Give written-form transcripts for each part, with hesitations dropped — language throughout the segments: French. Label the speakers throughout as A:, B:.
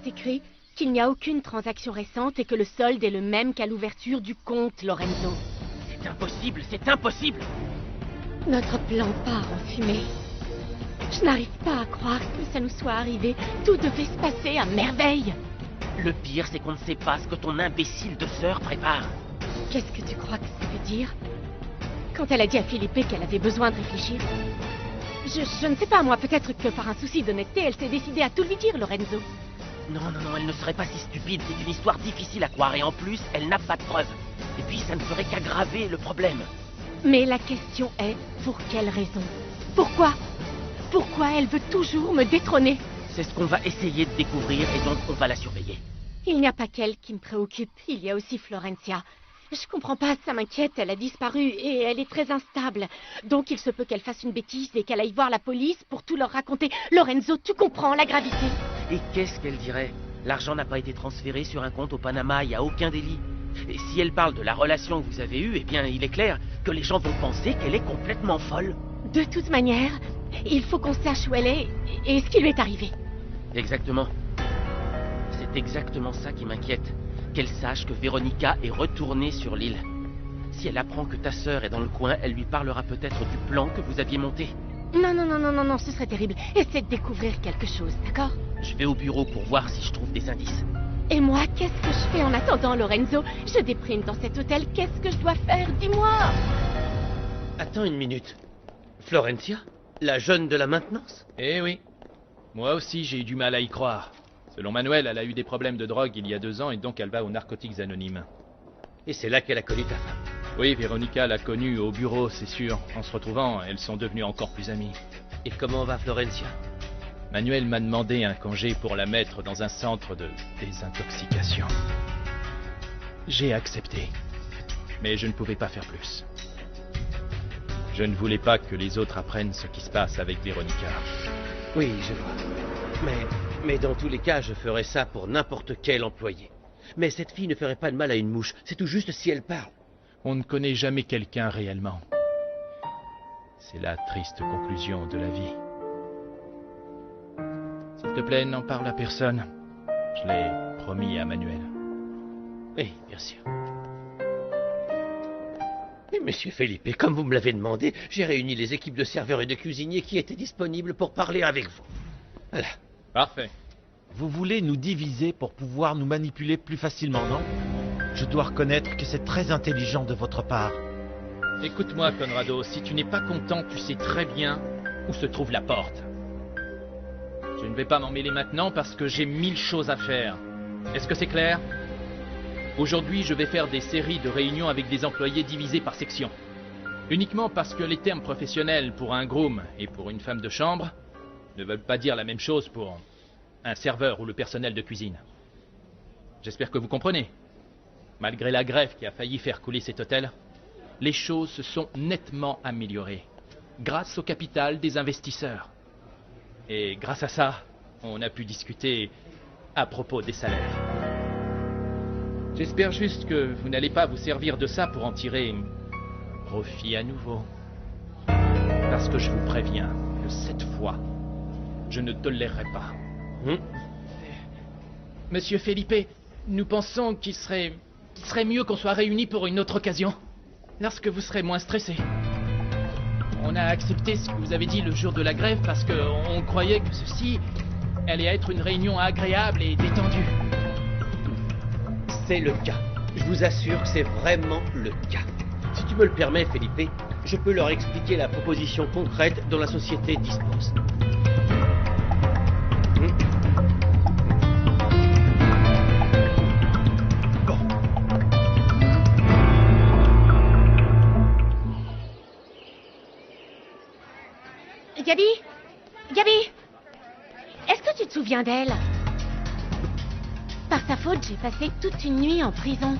A: est écrit qu'il n'y a aucune transaction récente et que le solde est le même qu'à l'ouverture du compte, Lorenzo.
B: C'est impossible, c'est impossible!
A: Notre plan part en fumée. Je n'arrive pas à croire que ça nous soit arrivé. Tout devait se passer à merveille.
B: Le pire, c'est qu'on ne sait pas ce que ton imbécile de sœur prépare.
A: Qu'est-ce que tu crois que ça veut dire? Quand elle a dit à Felipe qu'elle avait besoin de réfléchir. Je ne sais pas, moi, peut-être que par un souci d'honnêteté, elle s'est décidée à tout lui dire, Lorenzo.
B: Non, elle ne serait pas si stupide. C'est une histoire difficile à croire et en plus, elle n'a pas de preuves. Et puis, ça ne ferait qu'aggraver le problème.
A: Mais la question est, pour quelle raison? Pourquoi? Pourquoi elle veut toujours me détrôner?
B: C'est ce qu'on va essayer de découvrir et donc on va la surveiller.
A: Il n'y a pas qu'elle qui me préoccupe, il y a aussi Florencia. Je comprends pas, ça m'inquiète, elle a disparu et elle est très instable. Donc il se peut qu'elle fasse une bêtise et qu'elle aille voir la police pour tout leur raconter. Lorenzo, tu comprends la gravité?
B: Et qu'est-ce qu'elle dirait? L'argent n'a pas été transféré sur un compte au Panama, il n'y a aucun délit. Et si elle parle de la relation que vous avez eue, eh bien il est clair que les gens vont penser qu'elle est complètement folle.
A: De toute manière, il faut qu'on sache où elle est et ce qui lui est arrivé.
B: Exactement. C'est exactement ça qui m'inquiète. Qu'elle sache que Véronica est retournée sur l'île. Si elle apprend que ta sœur est dans le coin, elle lui parlera peut-être du plan que vous aviez monté.
A: Non, ce serait terrible. Essaie de découvrir quelque chose, d'accord?
B: Je vais au bureau pour voir si je trouve des indices.
A: Et moi, qu'est-ce que je fais en attendant, Lorenzo? Je déprime dans cet hôtel, qu'est-ce que je dois faire? Dis-moi!
C: Attends une minute. Florencia? La jeune de la maintenance?
D: Eh oui. Moi aussi, j'ai eu du mal à y croire. Selon Manuel, elle a eu des problèmes de drogue il y a 2 ans et donc elle va aux narcotiques anonymes.
C: Et c'est là qu'elle a connu ta femme?
D: Oui, Véronica l'a connue au bureau, c'est sûr. En se retrouvant, elles sont devenues encore plus amies.
C: Et comment va Florencia?
D: Manuel m'a demandé un congé pour la mettre dans un centre de désintoxication. J'ai accepté. Mais je ne pouvais pas faire plus. Je ne voulais pas que les autres apprennent ce qui se passe avec Véronica.
C: Oui, je vois. Mais dans tous les cas, je ferais ça pour n'importe quel employé. Mais cette fille ne ferait pas de mal à une mouche. C'est tout juste si elle parle.
D: On ne connaît jamais quelqu'un réellement. C'est la triste conclusion de la vie. S'il te plaît, n'en parle à personne. Je l'ai promis à Manuel.
C: Oui, bien sûr. Et monsieur Felipe, comme vous me l'avez demandé, j'ai réuni les équipes de serveurs et de cuisiniers qui étaient disponibles pour parler avec vous. Voilà.
D: Parfait.
E: Vous voulez nous diviser pour pouvoir nous manipuler plus facilement, non? Je dois reconnaître que c'est très intelligent de votre part.
D: Écoute-moi, Conrado, si tu n'es pas content, tu sais très bien où se trouve la porte. Je ne vais pas m'en mêler maintenant parce que j'ai 1000 choses à faire. Est-ce que c'est clair? Aujourd'hui, je vais faire des séries de réunions avec des employés divisés par section. Uniquement parce que les termes professionnels pour un groom et pour une femme de chambre ne veulent pas dire la même chose pour un serveur ou le personnel de cuisine. J'espère que vous comprenez. Malgré la grève qui a failli faire couler cet hôtel, les choses se sont nettement améliorées, grâce au capital des investisseurs. Et grâce à ça, on a pu discuter à propos des salaires. J'espère juste que vous n'allez pas vous servir de ça pour en tirer profit à nouveau. Parce que je vous préviens que cette fois, je ne tolérerai pas. Monsieur Felipe, nous pensons qu'il serait mieux qu'on soit réunis pour une autre occasion, lorsque vous serez moins stressé. On a accepté ce que vous avez dit le jour de la grève parce qu'on croyait que ceci allait être une réunion agréable et détendue.
C: C'est le cas. Je vous assure que c'est vraiment le cas. Si tu me le permets, Felipe, je peux leur expliquer la proposition concrète dont la société dispose. Bon.
A: Gabi, est-ce que tu te souviens d'elle? Par sa faute, j'ai passé toute une nuit en prison.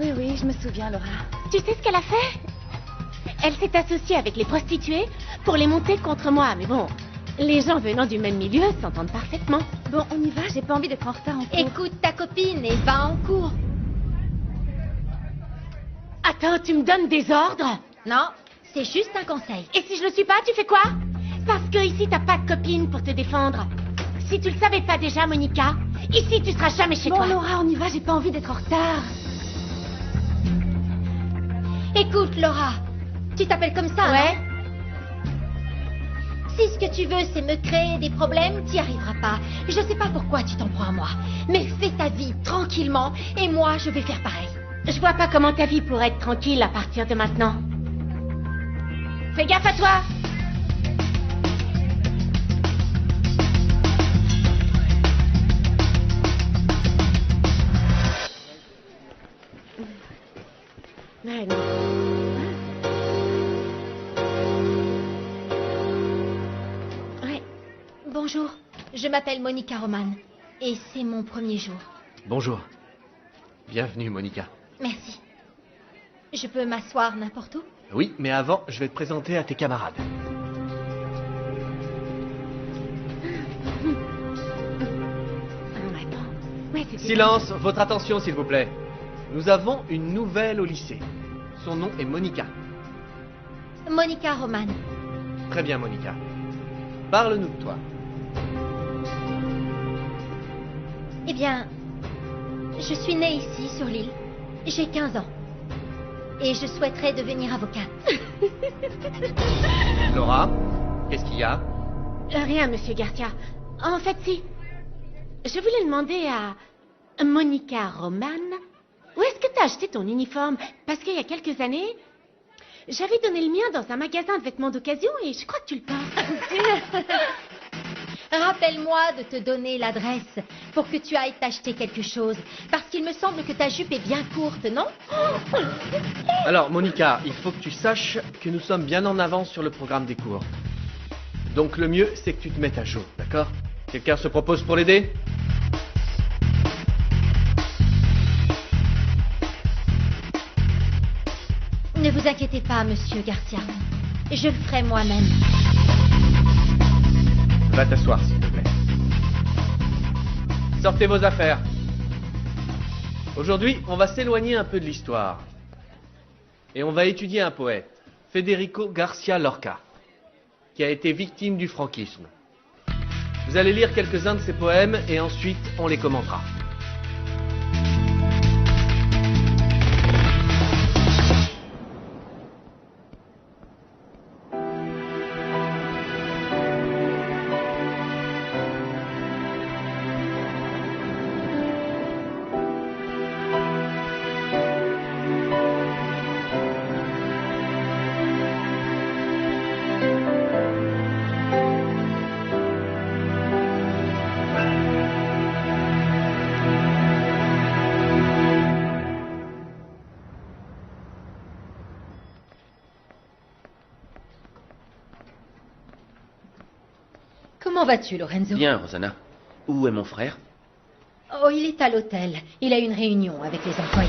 F: Oui, je me souviens, Laura.
A: Tu sais ce qu'elle a fait? Elle s'est associée avec les prostituées pour les monter contre moi. Mais bon, les gens venant du même milieu s'entendent parfaitement.
F: Bon, on y va, j'ai pas envie d'être en retard en cours.
A: Écoute ta copine et va en cours. Attends, tu me donnes des ordres?
F: Non, c'est juste un conseil.
A: Et si je le suis pas, tu fais quoi? Parce que ici, t'as pas de copine pour te défendre. si tu le savais pas déjà, Monica, ici tu seras jamais chez
F: Bon,
A: toi.
F: Laura, on y va, j'ai pas envie d'être en retard. Écoute, Laura, tu t'appelles comme ça,
A: Ouais.
F: non? Si ce que tu veux, c'est me créer des problèmes, t'y arriveras pas. Je sais pas pourquoi tu t'en prends à moi. Mais fais ta vie tranquillement, et moi, je vais faire pareil.
A: Je vois pas comment ta vie pourrait être tranquille à partir de maintenant. Fais gaffe à toi. Ouais, non.
F: Ouais. Bonjour, je m'appelle Monica Roman, et c'est mon premier jour.
G: Bonjour. Bienvenue, Monica.
F: Merci. Je peux m'asseoir n'importe où?
G: Oui, mais avant, je vais te présenter à tes camarades.
A: Ah, attends. Ouais, c'est
G: Silence, votre attention, s'il vous plaît. Nous avons une nouvelle au lycée. Son nom est Monica.
F: Monica Roman.
G: Très bien, Monica. Parle-nous de toi.
F: Eh bien, je suis née ici, sur l'île. J'ai 15 ans. Et je souhaiterais devenir avocate.
G: Laura, qu'est-ce qu'il y a?
A: Rien, monsieur Garcia. En fait, si. Je voulais demander à Monica Roman, où est-ce que t'as acheté ton uniforme? Parce qu'il y a quelques années, j'avais donné le mien dans un magasin de vêtements d'occasion et je crois que tu le portes.
F: Rappelle-moi de te donner l'adresse pour que tu ailles t'acheter quelque chose. Parce qu'il me semble que ta jupe est bien courte, non?
G: Alors, Monica, il faut que tu saches que nous sommes bien en avance sur le programme des cours. Donc le mieux, c'est que tu te mettes à jour, d'accord? Quelqu'un se propose pour l'aider?
F: Ne vous inquiétez pas, monsieur Garcia. Je le ferai moi-même.
G: Va t'asseoir, s'il te plaît. Sortez vos affaires. Aujourd'hui, on va s'éloigner un peu de l'histoire. Et on va étudier un poète, Federico Garcia Lorca, qui a été victime du franquisme. Vous allez lire quelques-uns de ses poèmes et ensuite on les commentera.
F: Comment vas-tu, Lorenzo?
B: Bien, Rosanna. Où est mon frère?
F: Oh, il est à l'hôtel. Il a une réunion avec les employés.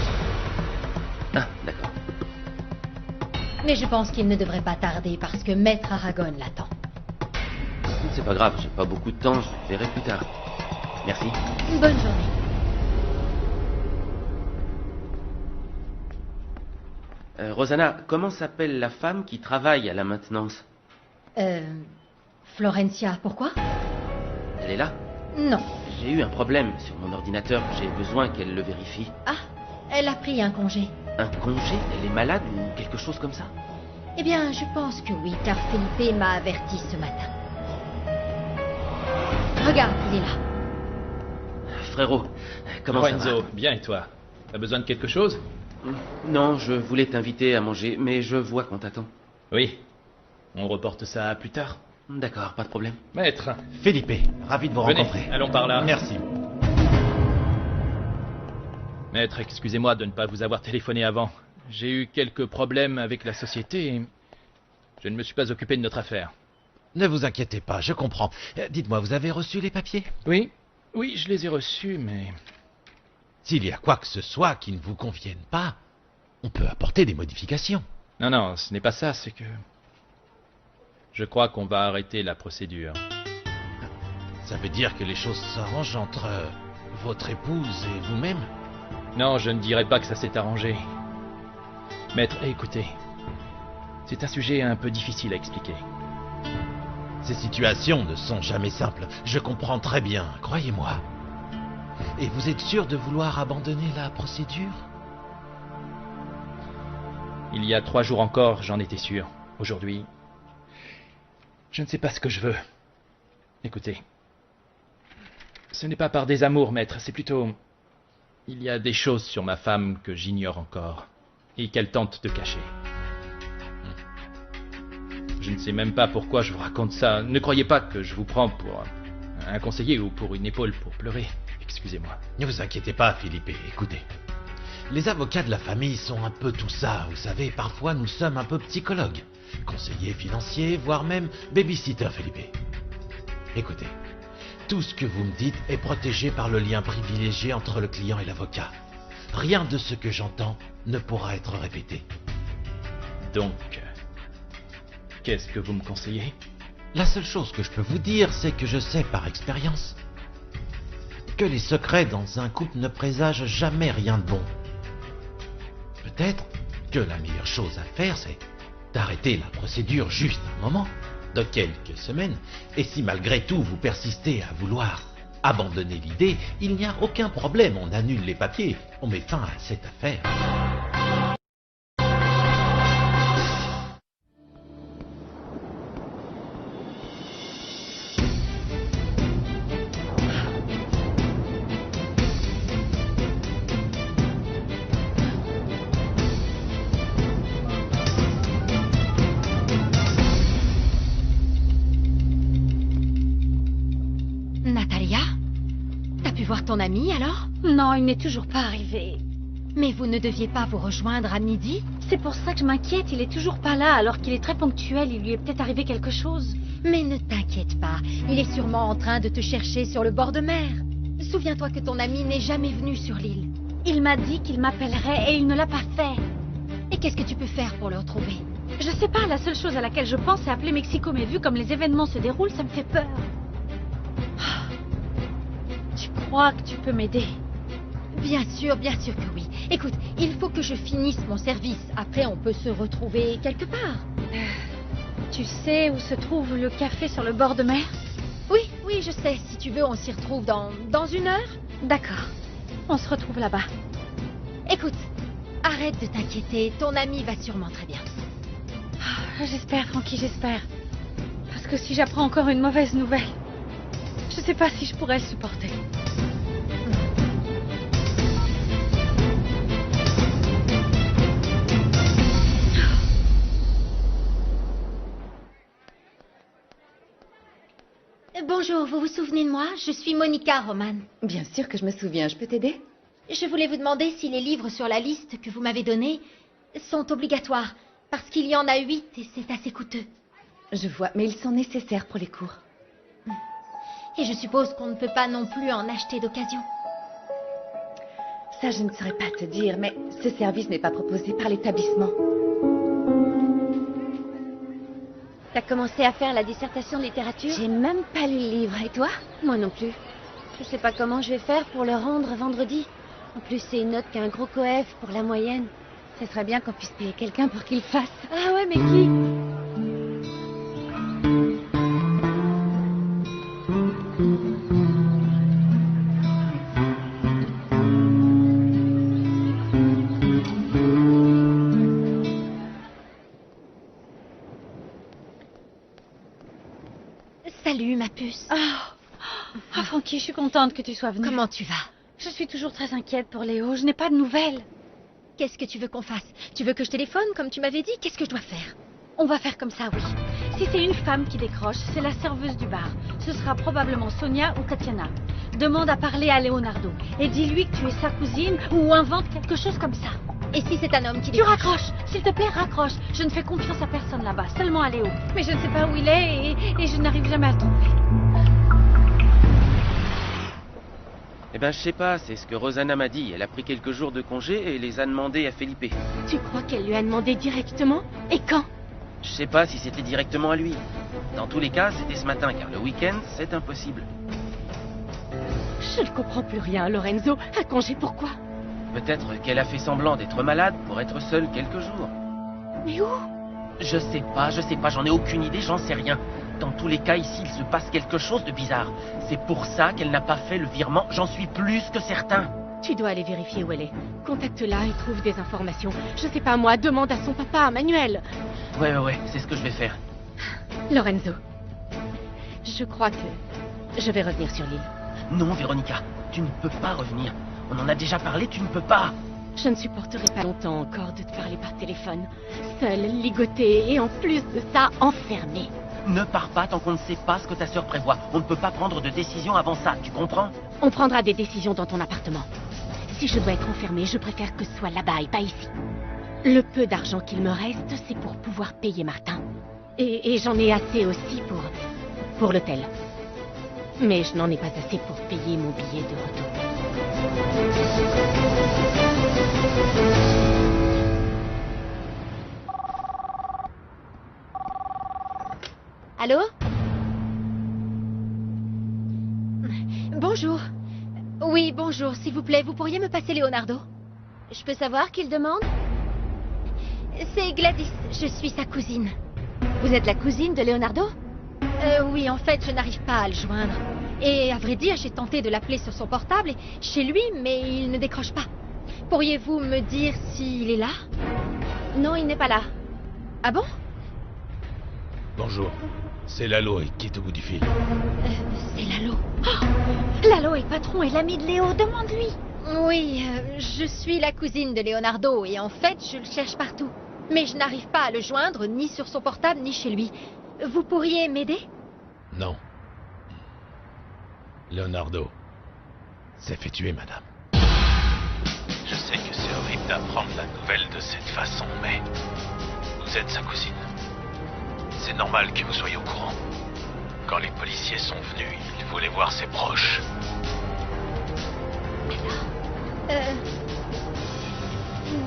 B: Ah, d'accord.
F: Mais je pense qu'il ne devrait pas tarder parce que Maître Aragon l'attend.
B: C'est pas grave, j'ai pas beaucoup de temps, je le verrai plus tard. Merci.
F: Bonne journée.
B: Rosanna, comment s'appelle la femme qui travaille à la maintenance?
F: Florencia, pourquoi?
B: Elle est là?
F: Non.
B: J'ai eu un problème sur mon ordinateur, j'ai besoin qu'elle le vérifie.
F: Ah, elle a pris un congé.
B: Un congé? Elle est malade ou quelque chose comme ça?
F: Eh bien, je pense que oui, car Felipe m'a averti ce matin. Regarde, il est là.
B: Frérot, comment ça
D: Lorenzo,
B: va?
D: bien et toi? T'as besoin de quelque chose?
B: Non, je voulais t'inviter à manger, mais je vois qu'on t'attend.
D: Oui. On reporte ça à plus tard.
B: D'accord, pas de problème.
D: Maître,
E: Felipe, ravi de vous
D: venez,
E: rencontrer.
D: allons par là.
E: Merci.
D: Maître, excusez-moi de ne pas vous avoir téléphoné avant. J'ai eu quelques problèmes avec la société et je ne me suis pas occupé de notre affaire.
E: Ne vous inquiétez pas, je comprends. Dites-moi, vous avez reçu les papiers?
D: Oui, oui, je les ai reçus, mais...
E: S'il y a quoi que ce soit qui ne vous convienne pas, on peut apporter des modifications.
D: Non, non, ce n'est pas ça, c'est que... Je crois qu'on va arrêter la procédure.
E: Ça veut dire que les choses s'arrangent entre votre épouse et vous-même?
D: Non, je ne dirais pas que ça s'est arrangé. Maître, écoutez. C'est un sujet un peu difficile à expliquer.
E: Ces situations ne sont jamais simples. Je comprends très bien, croyez-moi. Et vous êtes sûr de vouloir abandonner la procédure?
D: Il y a 3 jours encore, j'en étais sûr. Aujourd'hui, je ne sais pas ce que je veux. Écoutez, ce n'est pas par désamour, maître, c'est plutôt... Il y a des choses sur ma femme que j'ignore encore, et qu'elle tente de cacher. Je ne sais même pas pourquoi je vous raconte ça. Ne croyez pas que je vous prends pour un conseiller ou pour une épaule pour pleurer. Excusez-moi.
E: Ne vous inquiétez pas, Philippe, écoutez. Les avocats de la famille sont un peu tout ça, vous savez, parfois nous sommes un peu psychologues, conseillers financiers, voire même babysitter, Philippe. Écoutez, tout ce que vous me dites est protégé par le lien privilégié entre le client et l'avocat. Rien de ce que j'entends ne pourra être répété.
D: Donc, qu'est-ce que vous me conseillez?
E: La seule chose que je peux vous dire, c'est que je sais par expérience que les secrets dans un couple ne présagent jamais rien de bon. Peut-être que la meilleure chose à faire, c'est d'arrêter la procédure juste un moment, de quelques semaines, et si malgré tout vous persistez à vouloir abandonner l'idée, il n'y a aucun problème, on annule les papiers, on met fin à cette affaire.
F: Natalia? T'as pu voir ton ami alors?
A: Non, il n'est toujours pas arrivé.
F: Mais vous ne deviez pas vous rejoindre à midi?
A: C'est pour ça que je m'inquiète, il est toujours pas là, alors qu'il est très ponctuel, il lui est peut-être arrivé quelque chose.
F: Mais ne t'inquiète pas, il est sûrement en train de te chercher sur le bord de mer. Souviens-toi que ton ami n'est jamais venu sur l'île.
A: Il m'a dit qu'il m'appellerait et il ne l'a pas fait.
F: Et qu'est-ce que tu peux faire pour le retrouver?
A: Je sais pas, la seule chose à laquelle je pense c'est appeler Mexico, mais vu comme les événements se déroulent, ça me fait peur. Tu crois que tu peux m'aider?
F: Bien sûr que oui. Écoute, il faut que je finisse mon service. Après, on peut se retrouver quelque part.
A: Tu sais où se trouve le café sur le bord de mer?
F: Oui, je sais. Si tu veux, on s'y retrouve dans 1 heure.
A: D'accord. On se retrouve là-bas.
F: Écoute, arrête de t'inquiéter. Ton ami va sûrement très bien.
A: J'espère, Frankie, j'espère. Parce que si j'apprends encore une mauvaise nouvelle, je sais pas si je pourrais le supporter.
F: Bonjour, vous vous souvenez de moi? Je suis Monica Roman.
H: Bien sûr que je me souviens, je peux t'aider?
F: Je voulais vous demander si les livres sur la liste que vous m'avez donnée sont obligatoires, parce qu'il y en a 8 et c'est assez coûteux.
H: Je vois, mais ils sont nécessaires pour les cours.
F: Et je suppose qu'on ne peut pas non plus en acheter d'occasion.
H: Ça, je ne saurais pas te dire, mais ce service n'est pas proposé par l'établissement.
A: T'as commencé à faire la dissertation de littérature?
H: J'ai même pas lu le livre, et toi?
A: Moi non plus. Je sais pas comment je vais faire pour le rendre vendredi. En plus, c'est une note qu'un gros coef pour la moyenne. Ce serait bien qu'on puisse payer quelqu'un pour qu'il le fasse. Ah ouais, mais qui?
F: Salut, ma puce.
A: Ah, Frankie, je suis contente que tu sois venue.
F: Comment tu vas?
A: Je suis toujours très inquiète pour Léo. Je n'ai pas de nouvelles.
F: Qu'est-ce que tu veux qu'on fasse? Tu veux que je téléphone, comme tu m'avais dit? Qu'est-ce que je dois faire?
A: On va faire comme ça, oui. Si c'est une femme qui décroche, c'est la serveuse du bar. Ce sera probablement Sonia ou Tatiana. Demande à parler à Leonardo. Et dis-lui que tu es sa cousine ou invente quelque chose comme ça.
F: Et si c'est un homme qui
A: Tu
F: décroche?
A: raccroches. S'il te plaît, raccroche. Je ne fais confiance à personne là-bas, seulement à Léo. Mais je ne sais pas où il est et je n'arrive jamais à le trouver.
B: Eh ben, je sais pas, c'est ce que Rosanna m'a dit. Elle a pris quelques jours de congé et les a demandés à Felipe.
A: Tu crois qu'elle lui a demandé directement? Et quand?
B: Je sais pas si c'était directement à lui. Dans tous les cas, c'était ce matin, car le week-end, c'est impossible.
A: Je ne comprends plus rien, Lorenzo. Un congé pourquoi?
B: Peut-être qu'elle a fait semblant d'être malade pour être seule quelques jours.
A: Mais où?
B: Je sais pas, j'en ai aucune idée, j'en sais rien. Dans tous les cas, ici, il se passe quelque chose de bizarre. C'est pour ça qu'elle n'a pas fait le virement, j'en suis plus que certain.
A: Tu dois aller vérifier où elle est. Contacte-la et trouve des informations. Je sais pas moi, demande à son papa, Manuel.
B: Ouais, c'est ce que je vais faire.
A: Lorenzo, je crois que je vais revenir sur l'île.
B: Non, Véronica, tu ne peux pas revenir. On en a déjà parlé, tu ne peux pas.
A: Je ne supporterai pas longtemps encore de te parler par téléphone. Seule, ligotée et en plus de ça, enfermée.
B: Ne pars pas tant qu'on ne sait pas ce que ta sœur prévoit. On ne peut pas prendre de décision avant ça, tu comprends?
A: On prendra des décisions dans ton appartement. Si je dois être enfermée, je préfère que ce soit là-bas et pas ici. Le peu d'argent qu'il me reste, c'est pour pouvoir payer Martin. Et j'en ai assez aussi pour l'hôtel. Mais je n'en ai pas assez pour payer mon billet de retour.
F: Allô? Bonjour. Oui, bonjour, s'il vous plaît, vous pourriez me passer Leonardo? Je peux savoir qui le demande? C'est Gladys, je suis sa cousine. Vous êtes la cousine de Leonardo? Oui, en fait, je n'arrive pas à le joindre. Et à vrai dire, j'ai tenté de l'appeler sur son portable, chez lui, mais il ne décroche pas. Pourriez-vous me dire s'il est là? Non, il n'est pas là. Ah bon?
E: Bonjour, c'est Lalo qui est au bout du fil.
F: C'est Lalo. Oh, Lalo est le patron et l'ami de Léo, demande-lui. Oui, je suis la cousine de Leonardo et en fait, je le cherche partout. Mais je n'arrive pas à le joindre, ni sur son portable, ni chez lui. Vous pourriez m'aider?
E: Non. Leonardo s'est fait tuer, madame. Je sais que c'est horrible d'apprendre la nouvelle de cette façon, mais vous êtes sa cousine. C'est normal que vous soyez au courant. Quand les policiers sont venus, ils voulaient voir ses proches.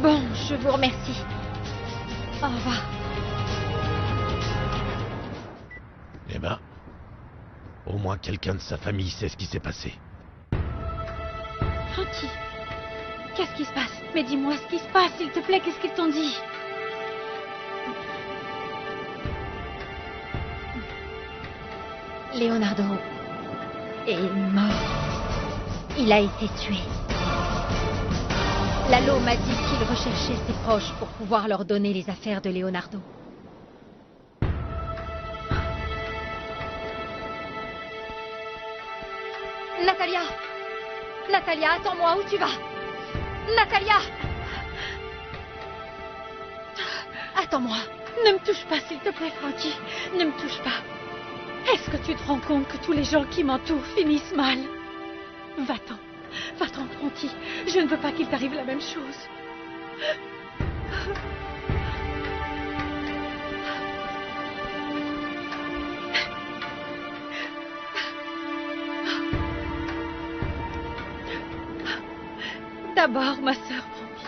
F: Bon, je vous remercie. Au revoir.
E: Eh ben, au moins quelqu'un de sa famille sait ce qui s'est passé.
F: Frankie, qu'est-ce qui se passe? Mais dis-moi ce qui se passe, s'il te plaît, qu'est-ce qu'ils t'ont dit? Leonardo est mort. Il a été tué. Lalo m'a dit qu'il recherchait ses proches pour pouvoir leur donner les affaires de Leonardo. Natalia! Natalia, attends-moi, où tu vas? Natalia! Attends-moi.
I: Ne me touche pas, s'il te plaît, Frankie. Ne me touche pas. Est-ce que tu te rends compte que tous les gens qui m'entourent finissent mal? Va-t'en. Va-t'en, Frankie. Je ne veux pas qu'il t'arrive la même chose. D'abord, ma sœur, Frankie.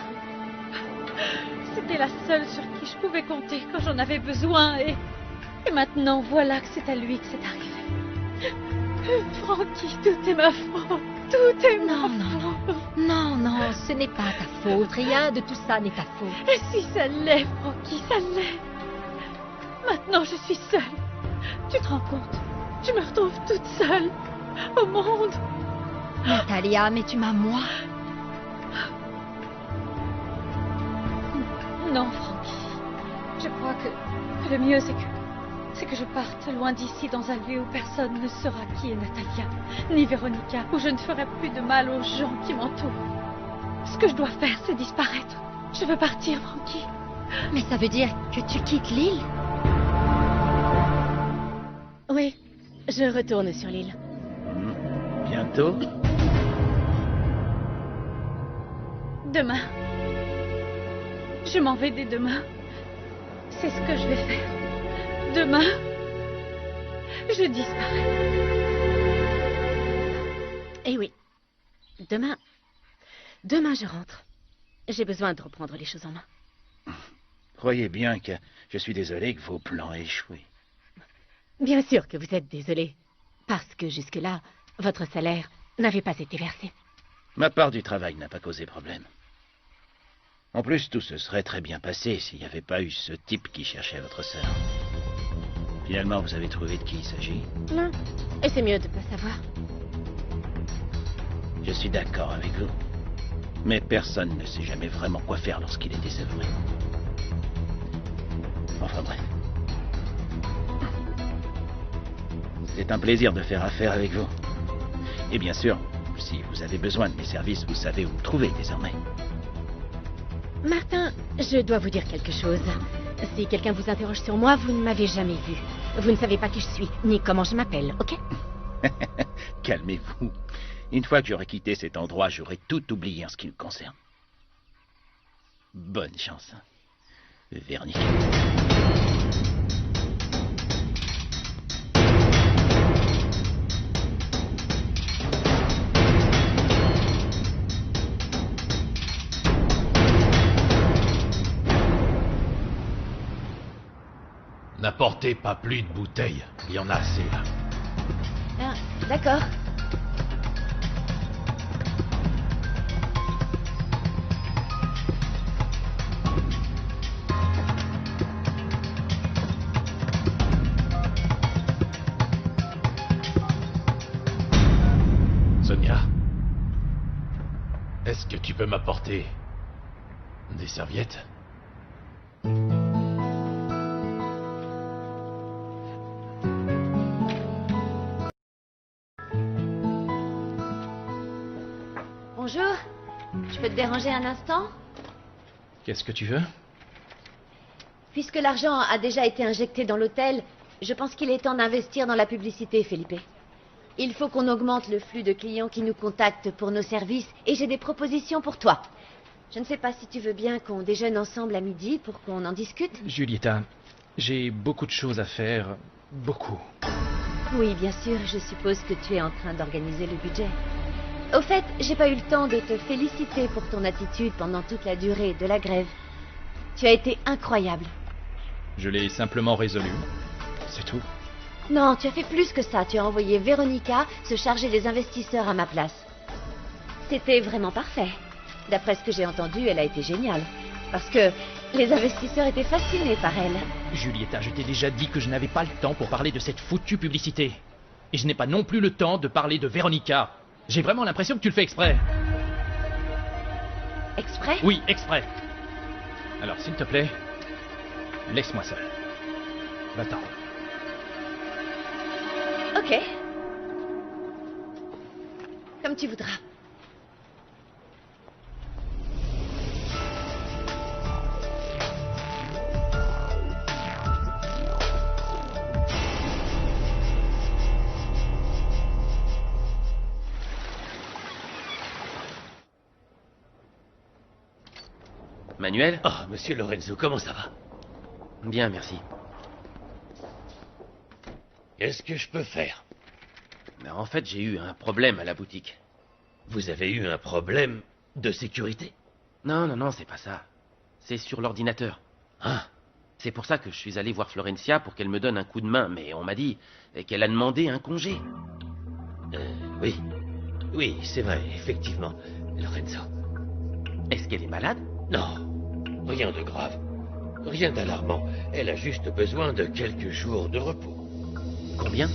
I: C'était la seule sur qui je pouvais compter quand j'en avais besoin et maintenant, voilà que c'est à lui que c'est arrivé. Frankie, tout est ma faute. Tout est ma faute.
F: Non, ce n'est pas ta faute. Rien de tout ça n'est ta faute.
I: Et si ça l'est, Frankie, ça l'est. Maintenant, je suis seule. Tu te rends compte? Je me retrouve toute seule au monde.
F: Natalia, mais tu m'as moi.
I: Non, Frankie. Je crois que le mieux, c'est que je parte loin d'ici dans un lieu où personne ne saura qui est Natalia, ni Véronica, où je ne ferai plus de mal aux gens qui m'entourent. Ce que je dois faire, c'est disparaître. Je veux partir, Frankie.
F: Mais ça veut dire que tu quittes l'île?
A: Oui, je retourne sur l'île.
C: Bientôt?
I: Demain. Je m'en vais dès demain. C'est ce que je vais faire. Demain, je disparais.
A: Eh oui. Demain je rentre. J'ai besoin de reprendre les choses en main.
J: Croyez bien que je suis désolé que vos plans aient échoué.
A: Bien sûr que vous êtes désolé. Parce que jusque-là, votre salaire n'avait pas été versé.
J: Ma part du travail n'a pas causé problème. En plus, tout se serait très bien passé s'il n'y avait pas eu ce type qui cherchait votre sœur. Finalement, vous avez trouvé de qui il s'agit?
A: Non. Et c'est mieux de pas savoir.
J: Je suis d'accord avec vous. Mais personne ne sait jamais vraiment quoi faire lorsqu'il est désavoué. Enfin bref. C'est un plaisir de faire affaire avec vous. Et bien sûr, si vous avez besoin de mes services, vous savez où me trouver désormais.
A: Martin, je dois vous dire quelque chose. Si quelqu'un vous interroge sur moi, vous ne m'avez jamais vu. Vous ne savez pas qui je suis, ni comment je m'appelle, ok?
J: Calmez-vous. Une fois que j'aurai quitté cet endroit, j'aurai tout oublié en ce qui nous concerne. Bonne chance. Véronique.
E: N'apportez pas plus de bouteilles. Il y en a assez, là.
F: Ah, d'accord.
E: Sonia, est-ce que tu peux m'apporter des serviettes?
F: Bonjour. Je peux te déranger un instant?
D: Qu'est-ce que tu veux?
F: Puisque l'argent a déjà été injecté dans l'hôtel, je pense qu'il est temps d'investir dans la publicité, Felipe. Il faut qu'on augmente le flux de clients qui nous contactent pour nos services et j'ai des propositions pour toi. Je ne sais pas si tu veux bien qu'on déjeune ensemble à midi pour qu'on en discute.
D: Julieta, j'ai beaucoup de choses à faire. Beaucoup.
F: Oui, bien sûr, je suppose que tu es en train d'organiser le budget. Au fait, j'ai pas eu le temps de te féliciter pour ton attitude pendant toute la durée de la grève. Tu as été incroyable.
D: Je l'ai simplement résolu. C'est tout.
F: Non, tu as fait plus que ça. Tu as envoyé Véronica se charger des investisseurs à ma place. C'était vraiment parfait. D'après ce que j'ai entendu, elle a été géniale. Parce que les investisseurs étaient fascinés par elle.
D: Julieta, je t'ai déjà dit que je n'avais pas le temps pour parler de cette foutue publicité. Et je n'ai pas non plus le temps de parler de Véronica. J'ai vraiment l'impression que tu le fais exprès.
F: Exprès?
D: Oui, exprès. Alors, s'il te plaît, laisse-moi seul. Va-t'en.
F: Ok. Comme tu voudras.
B: Manuel?
C: Ah, monsieur Lorenzo, comment ça va?
B: Bien, merci.
C: Qu'est-ce que je peux faire?
B: Mais en fait, j'ai eu un problème à la boutique.
C: Vous avez eu un problème de sécurité?
B: Non, c'est pas ça. C'est sur l'ordinateur.
C: Ah,
B: C'est pour ça que je suis allé voir Florencia pour qu'elle me donne un coup de main, mais on m'a dit qu'elle a demandé un congé.
C: oui. Oui, c'est vrai, effectivement. Lorenzo.
B: Est-ce qu'elle est malade?
C: Non, rien de grave. Rien d'alarmant. Elle a juste besoin de quelques jours de repos.
B: Combien?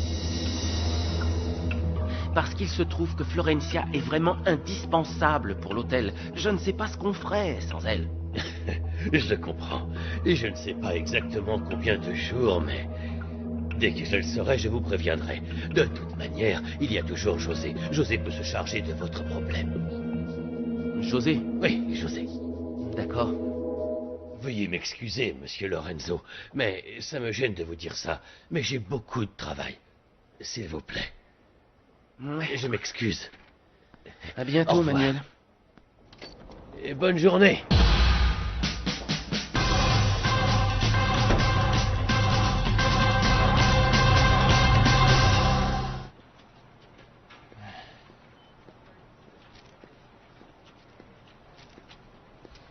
B: Parce qu'il se trouve que Florencia est vraiment indispensable pour l'hôtel. Je ne sais pas ce qu'on ferait sans elle.
C: Je comprends. Et je ne sais pas exactement combien de jours, mais dès que je le saurai, je vous préviendrai. De toute manière, il y a toujours José. José peut se charger de votre problème.
B: José?
C: Oui, José.
B: D'accord.
C: Veuillez m'excuser, monsieur Lorenzo, mais ça me gêne de vous dire ça. Mais j'ai beaucoup de travail. S'il vous plaît.
B: Ouais.
C: Je m'excuse.
B: À
C: Au
B: bientôt,
C: revoir.
B: Manuel.
C: Et bonne journée.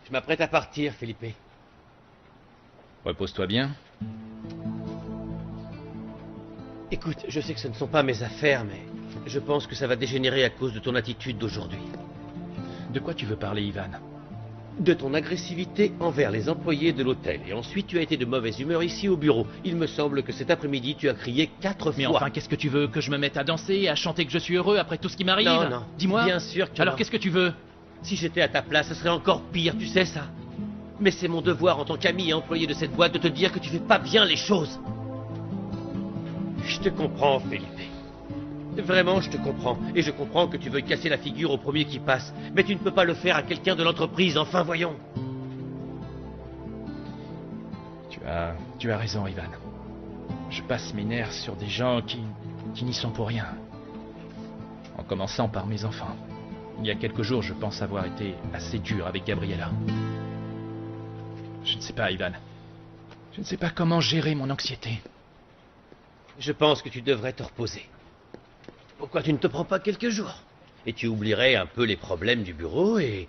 C: Je m'apprête à partir, Felipe.
D: Repose-toi bien.
C: Écoute, je sais que ce ne sont pas mes affaires, mais je pense que ça va dégénérer à cause de ton attitude d'aujourd'hui.
D: De quoi tu veux parler, Ivan?
C: de ton agressivité envers les employés de l'hôtel. Et ensuite, tu as été de mauvaise humeur ici au bureau. Il me semble que cet après-midi, tu as crié 4 fois.
D: Mais enfin, qu'est-ce que tu veux? Que je me mette à danser, à chanter que je suis heureux après tout ce qui m'arrive?
C: Non, non.
D: Dis-moi.
C: Bien sûr que
D: Alors
C: non.
D: qu'est-ce que tu veux?
C: Si j'étais à ta place, ce serait encore pire, tu sais ça. Mais c'est mon devoir en tant qu'ami et employé de cette boîte de te dire que tu fais pas bien les choses. Je te comprends, Felipe. Vraiment, je te comprends. Et je comprends que tu veuilles casser la figure au premier qui passe. Mais tu ne peux pas le faire à quelqu'un de l'entreprise, enfin voyons.
D: Tu as raison, Ivan. Je passe mes nerfs sur des gens qui n'y sont pour rien. En commençant par mes enfants. Il y a quelques jours, je pense avoir été assez dur avec Gabriella. Je ne sais pas, Ivan. Je ne sais pas comment gérer mon anxiété.
C: Je pense que tu devrais te reposer. Pourquoi tu ne te prends pas quelques jours? Et tu oublierais un peu les problèmes du bureau et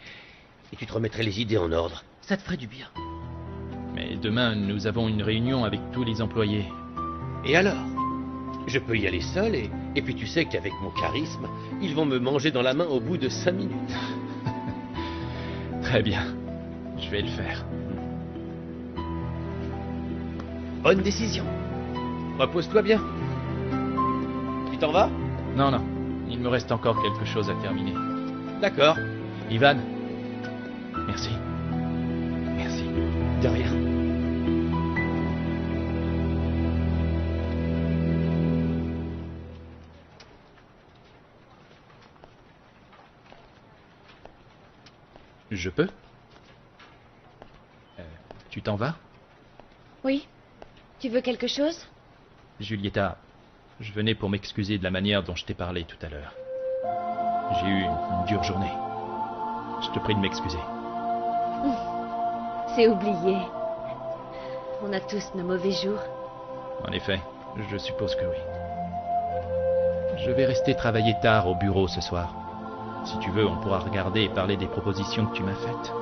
C: tu te remettrais les idées en ordre. Ça te ferait du bien.
D: Mais demain, nous avons une réunion avec tous les employés.
C: Et alors? Je peux y aller seul et puis tu sais qu'avec mon charisme, ils vont me manger dans la main au bout de 5 minutes.
D: Très bien. Je vais le faire.
C: Bonne décision. Repose-toi bien. Tu t'en vas?
D: Non, non. Il me reste encore quelque chose à terminer.
C: D'accord.
D: Ivan, merci. Merci.
C: De rien.
D: Je peux? Tu t'en vas?
F: Oui. Tu veux quelque chose?
D: Julieta, je venais pour m'excuser de la manière dont je t'ai parlé tout à l'heure. J'ai eu une dure journée. Je te prie de m'excuser.
F: C'est oublié. On a tous nos mauvais jours.
D: En effet, je suppose que oui. Je vais rester travailler tard au bureau ce soir. Si tu veux, on pourra regarder et parler des propositions que tu m'as faites.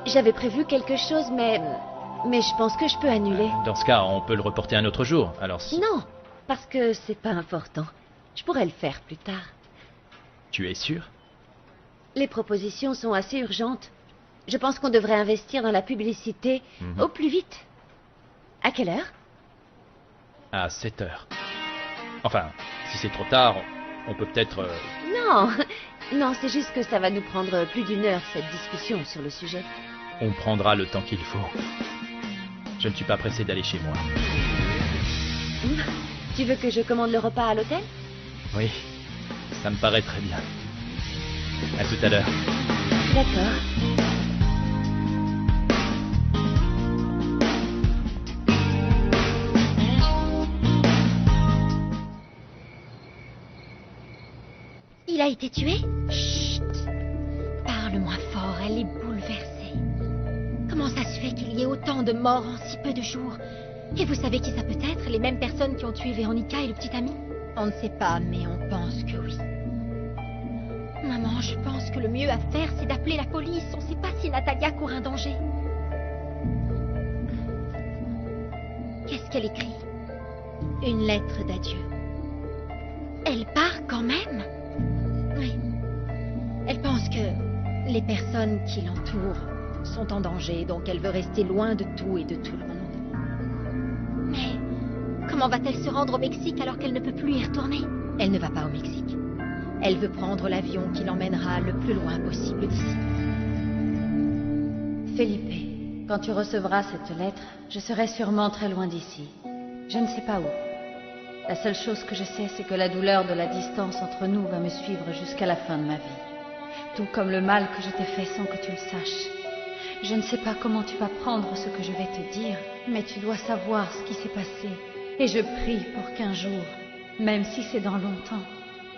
F: J'avais prévu quelque chose, mais je pense que je peux annuler.
D: Dans ce cas, on peut le reporter un autre jour, alors si...
F: Non, parce que c'est pas important. Je pourrais le faire plus tard.
D: Tu es sûr?
F: Les propositions sont assez urgentes. Je pense qu'on devrait investir dans la publicité au plus vite. À quelle heure?
D: À 7 heures. Enfin, si c'est trop tard, on peut peut-être...
F: Non, non, c'est juste que ça va nous prendre plus d'1 heure, cette discussion sur le sujet.
D: On prendra le temps qu'il faut. Je ne suis pas pressé d'aller chez moi.
F: Tu veux que je commande le repas à l'hôtel?
D: Oui, ça me paraît très bien. À tout à l'heure.
F: D'accord.
A: Il a été tué? Chut! Parle-moi fort, elle est bouleversée. Comment ça se fait qu'il y ait autant de morts en si peu de jours? Et vous savez qui ça peut être? Les mêmes personnes qui ont tué Véronica et le petit ami? On ne sait pas, mais on pense que oui. Maman, je pense que le mieux à faire, c'est d'appeler la police. On ne sait pas si Natalia court un danger. Qu'est-ce qu'elle écrit? Une lettre d'adieu. Elle part quand même? Oui. Elle pense que les personnes qui l'entourent sont en danger, donc elle veut rester loin de tout et de tout le monde. Mais comment va-t-elle se rendre au Mexique alors qu'elle ne peut plus y retourner? Elle ne va pas au Mexique. Elle veut prendre l'avion qui l'emmènera le plus loin possible d'ici.
H: Felipe, quand tu recevras cette lettre, je serai sûrement très loin d'ici. Je ne sais pas où. La seule chose que je sais, c'est que la douleur de la distance entre nous va me suivre jusqu'à la fin de ma vie. Tout comme le mal que je t'ai fait sans que tu le saches. Je ne sais pas comment tu vas prendre ce que je vais te dire, mais tu dois savoir ce qui s'est passé. Et je prie pour qu'un jour, même si c'est dans longtemps,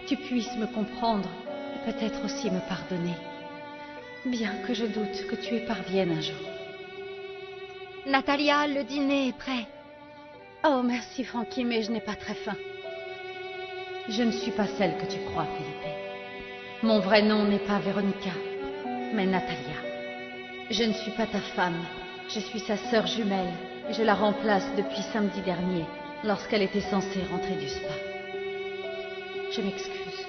H: tu puisses me comprendre et peut-être aussi me pardonner. Bien que je doute que tu y parviennes un jour.
A: Natalia, le dîner est prêt.
H: Oh, merci Frankie, mais je n'ai pas très faim. Je ne suis pas celle que tu crois, Felipe. Mon vrai nom n'est pas Véronica, mais Natalia. Je ne suis pas ta femme. Je suis sa sœur jumelle et je la remplace depuis samedi dernier, lorsqu'elle était censée rentrer du spa. Je m'excuse.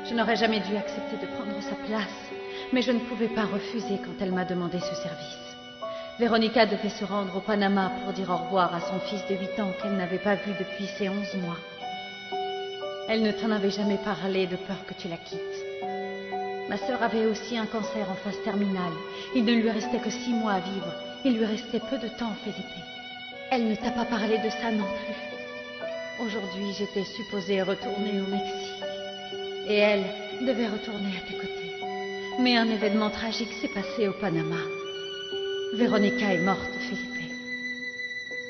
H: Je n'aurais jamais dû accepter de prendre sa place. Mais je ne pouvais pas refuser quand elle m'a demandé ce service. Véronica devait se rendre au Panama pour dire au revoir à son fils de 8 ans qu'elle n'avait pas vu depuis ses 11 mois. Elle ne t'en avait jamais parlé de peur que tu la quittes. Ma sœur avait aussi un cancer en phase terminale. Il ne lui restait que 6 mois à vivre. Il lui restait peu de temps, Felipe. Elle ne t'a pas parlé de ça non plus. Aujourd'hui, j'étais supposée retourner au Mexique. Et elle devait retourner à tes côtés. Mais un événement tragique s'est passé au Panama. Véronica est morte, Felipe.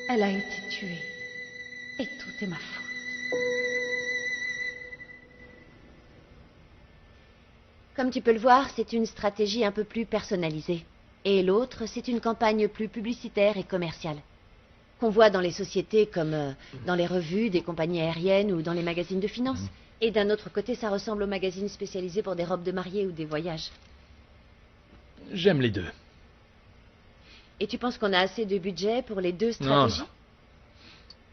H: Elle a été tuée. Et tout est ma faute.
F: Comme tu peux le voir, c'est une stratégie un peu plus personnalisée. Et l'autre, c'est une campagne plus publicitaire et commerciale. Qu'on voit dans les sociétés comme dans les revues des compagnies aériennes ou dans les magazines de finance. Et d'un autre côté, ça ressemble aux magazines spécialisés pour des robes de mariée ou des voyages.
D: J'aime les deux.
F: Et tu penses qu'on a assez de budget pour les deux stratégies?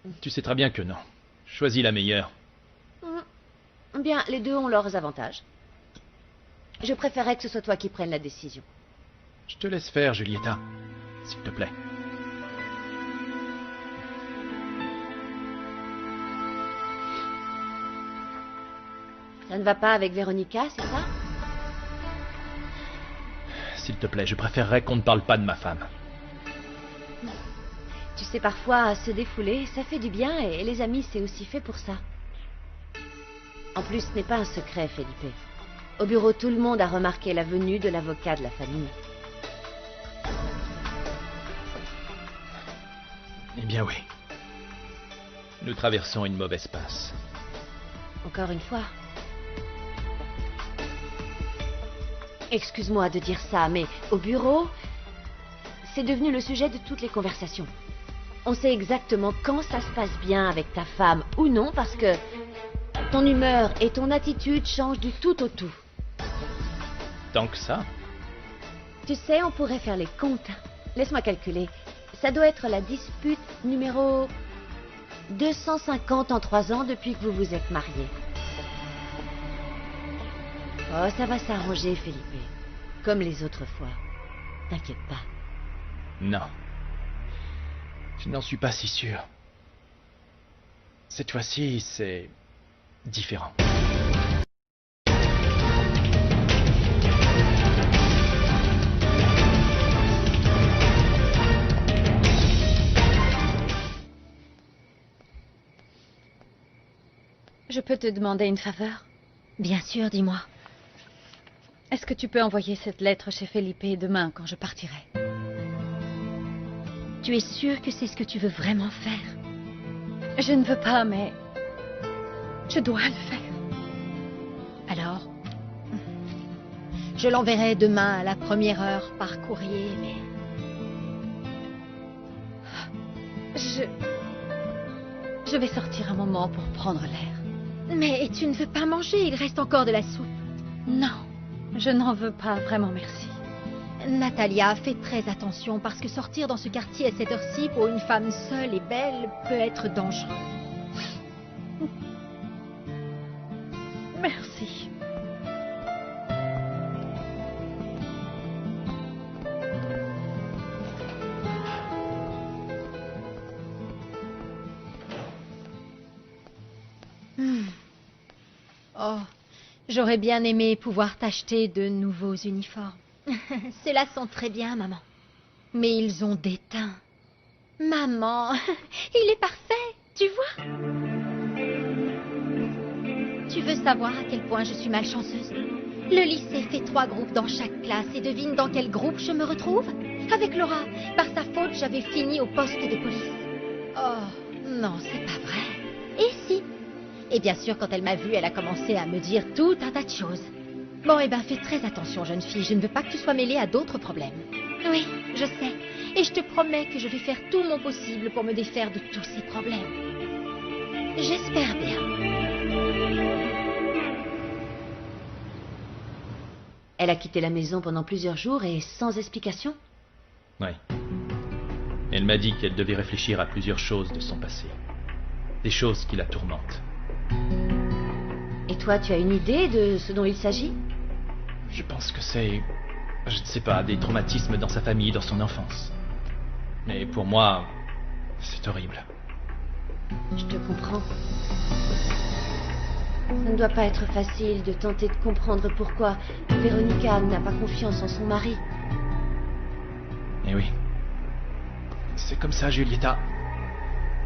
D: Non. Tu sais très bien que non. Choisis la meilleure.
F: Bien, les deux ont leurs avantages. Je préférerais que ce soit toi qui prennes la décision.
D: Je te laisse faire, Julieta. S'il te plaît.
F: Ça ne va pas avec Véronica, c'est ça?
D: S'il te plaît, je préférerais qu'on ne parle pas de ma femme.
F: Tu sais, parfois, se défouler, ça fait du bien, et les amis, c'est aussi fait pour ça. En plus, ce n'est pas un secret, Felipe. Au bureau, tout le monde a remarqué la venue de l'avocat de la famille.
D: Eh bien oui. Nous traversons une mauvaise passe.
F: Encore une fois. Excuse-moi de dire ça, mais au bureau, c'est devenu le sujet de toutes les conversations. On sait exactement quand ça se passe bien avec ta femme ou non, parce que ton humeur et ton attitude changent du tout au tout.
D: Tant que ça?
F: Tu sais, on pourrait faire les comptes. Laisse-moi calculer. Ça doit être la dispute numéro 250 en 3 ans depuis que vous vous êtes mariés. Oh, ça va s'arranger, Felipe. Comme les autres fois. T'inquiète pas.
D: Non. Je n'en suis pas si sûr. Cette fois-ci, c'est différent.
H: Je peux te demander une faveur?
F: Bien sûr, dis-moi.
H: Est-ce que tu peux envoyer cette lettre chez Felipe demain quand je partirai?
F: Tu es sûr que c'est ce que tu veux vraiment faire?
H: Je ne veux pas, mais je dois le faire.
F: Alors, je l'enverrai demain à la première heure par courrier, mais...
H: Je vais sortir un moment pour prendre l'air.
F: Mais tu ne veux pas manger, il reste encore de la soupe.
H: Non, je n'en veux pas, vraiment merci.
F: Natalia, fais très attention parce que sortir dans ce quartier à cette heure-ci pour une femme seule et belle peut être dangereux.
H: Merci.
F: Oh, j'aurais bien aimé pouvoir t'acheter de nouveaux uniformes. Ceux-là sont très bien, maman. Mais ils ont déteint. Maman, il est parfait, tu vois? Tu veux savoir à quel point je suis malchanceuse? Le lycée fait 3 groupes dans chaque classe et devine dans quel groupe je me retrouve? Avec Laura. Par sa faute, j'avais fini au poste de police. Oh, non, c'est pas vrai. Et si? Et bien sûr, quand elle m'a vue, elle a commencé à me dire tout un tas de choses. Bon, eh ben, fais très attention, jeune fille. Je ne veux pas que tu sois mêlée à d'autres problèmes. Oui, je sais. Et je te promets que je vais faire tout mon possible pour me défaire de tous ces problèmes. J'espère bien. Elle a quitté la maison pendant plusieurs jours et sans explication?
D: Oui. Elle m'a dit qu'elle devait réfléchir à plusieurs choses de son passé. Des choses qui la tourmentent.
F: Et toi, tu as une idée de ce dont il s'agit?
D: Je pense que c'est... je ne sais pas, des traumatismes dans sa famille, dans son enfance. Mais pour moi, c'est horrible.
F: Je te comprends. Ça ne doit pas être facile de tenter de comprendre pourquoi Véronica n'a pas confiance en son mari.
D: Eh oui. C'est comme ça, Julieta.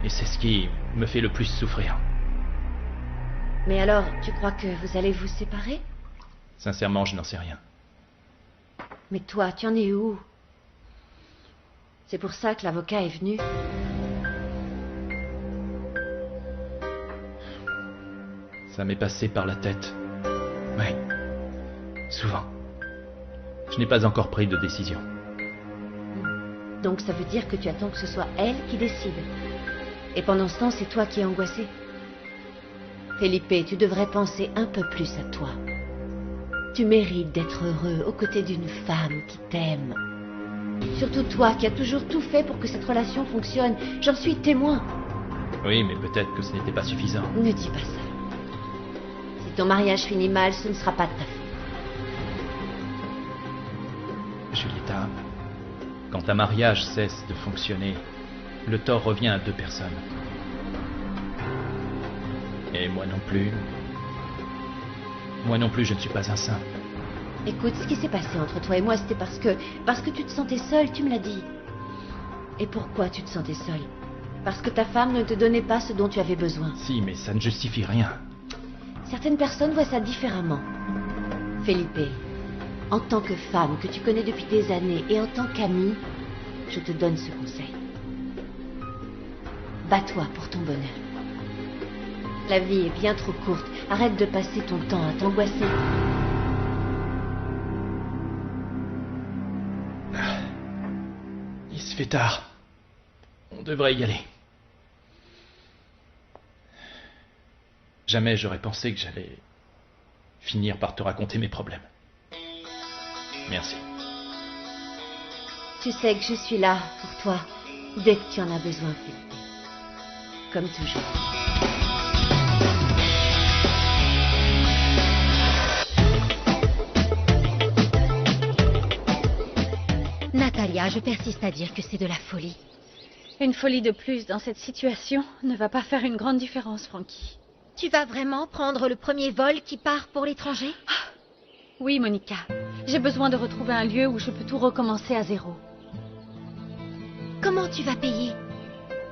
D: Et c'est ce qui me fait le plus souffrir.
F: Mais alors, tu crois que vous allez vous séparer?
D: Sincèrement, je n'en sais rien.
F: Mais toi, tu en es où? C'est pour ça que l'avocat est venu.
D: Ça m'est passé par la tête. Oui. Souvent. Je n'ai pas encore pris de décision.
F: Donc ça veut dire que tu attends que ce soit elle qui décide. Et pendant ce temps, c'est toi qui es angoissé. Felipe, tu devrais penser un peu plus à toi. Tu mérites d'être heureux aux côtés d'une femme qui t'aime. Surtout toi qui as toujours tout fait pour que cette relation fonctionne. J'en suis témoin.
D: Oui, mais peut-être que ce n'était pas suffisant.
F: Ne dis pas ça. Si ton mariage finit mal, ce ne sera pas de ta faute.
D: Julieta, quand un mariage cesse de fonctionner, le tort revient à deux personnes. Et moi non plus. Moi non plus, je ne suis pas un saint.
F: Écoute, ce qui s'est passé entre toi et moi, c'était parce que tu te sentais seule, tu me l'as dit. Et pourquoi tu te sentais seule? Parce que ta femme ne te donnait pas ce dont tu avais besoin.
D: Si, mais ça ne justifie rien.
F: Certaines personnes voient ça différemment. Felipe, en tant que femme que tu connais depuis des années et en tant qu'amie, je te donne ce conseil. Bats-toi pour ton bonheur. La vie est bien trop courte. Arrête de passer ton temps à t'angoisser.
D: Il se fait tard. On devrait y aller. Jamais j'aurais pensé que j'allais finir par te raconter mes problèmes. Merci.
F: Tu sais que je suis là pour toi dès que tu en as besoin, Felipe. Comme toujours.
A: Natalia, je persiste à dire que c'est de la folie.
I: Une folie de plus dans cette situation ne va pas faire une grande différence, Frankie.
A: Tu vas vraiment prendre le premier vol qui part pour l'étranger?
I: Oui, Monica. J'ai besoin de retrouver un lieu où je peux tout recommencer à zéro.
A: Comment tu vas payer?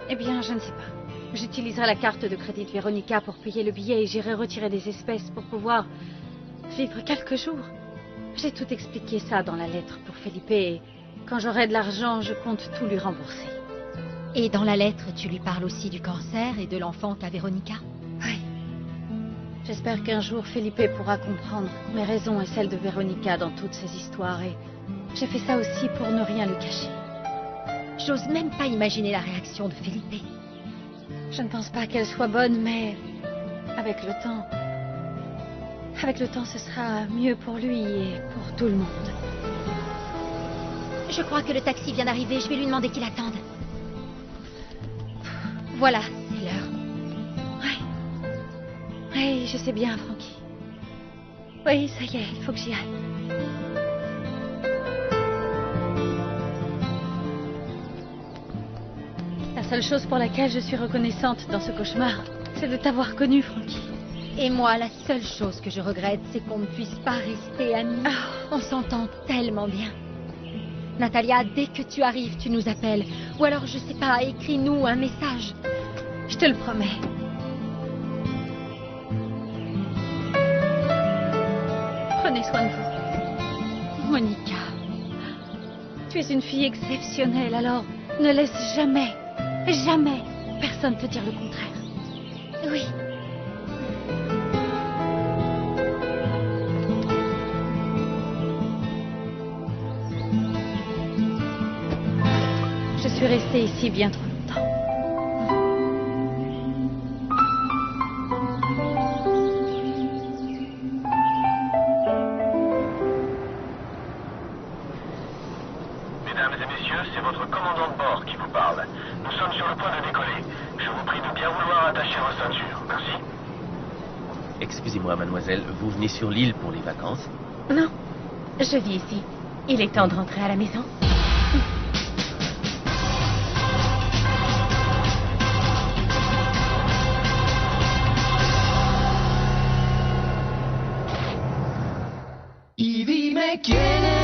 I: Eh bien, je ne sais pas. J'utiliserai la carte de crédit de Véronica pour payer le billet et j'irai retirer des espèces pour pouvoir vivre quelques jours. J'ai tout expliqué ça dans la lettre pour Felipe et quand j'aurai de l'argent, je compte tout lui rembourser.
A: Et dans la lettre, tu lui parles aussi du cancer et de l'enfant qu'a Véronica?
I: Oui. J'espère qu'un jour Felipe pourra comprendre mes raisons et celles de Véronica dans toutes ces histoires et j'ai fait ça aussi pour ne rien lui cacher.
A: J'ose même pas imaginer la réaction de Felipe.
I: Je ne pense pas qu'elle soit bonne, mais avec le temps, ce sera mieux pour lui et pour tout le monde.
A: Je crois que le taxi vient d'arriver, je vais lui demander qu'il attende. Voilà, c'est l'heure.
I: Oui, je sais bien, Frankie. Oui, ça y est, il faut que j'y aille. La seule chose pour laquelle je suis reconnaissante dans ce cauchemar, c'est de t'avoir connu, Frankie.
A: Et moi, la seule chose que je regrette, c'est qu'on ne puisse pas rester amis. On s'entend tellement bien. Natalia, dès que tu arrives, tu nous appelles. Ou alors, je sais pas, écris-nous un message.
I: Je te le promets. Prenez soin de vous. Monica, tu es une fille exceptionnelle, alors ne laisse jamais personne te dire le contraire.
A: Oui.
I: Je suis restée ici bien trop longtemps.
K: Mesdames et messieurs, c'est votre commandant de bord qui vous parle. Nous sommes sur le point de décoller. Je vous prie de bien vouloir attacher vos ceintures. Merci.
B: Excusez-moi, mademoiselle, vous venez sur l'île pour les vacances?
A: Non, Je vis ici. Il est temps de rentrer à la maison.
L: Y dime quién es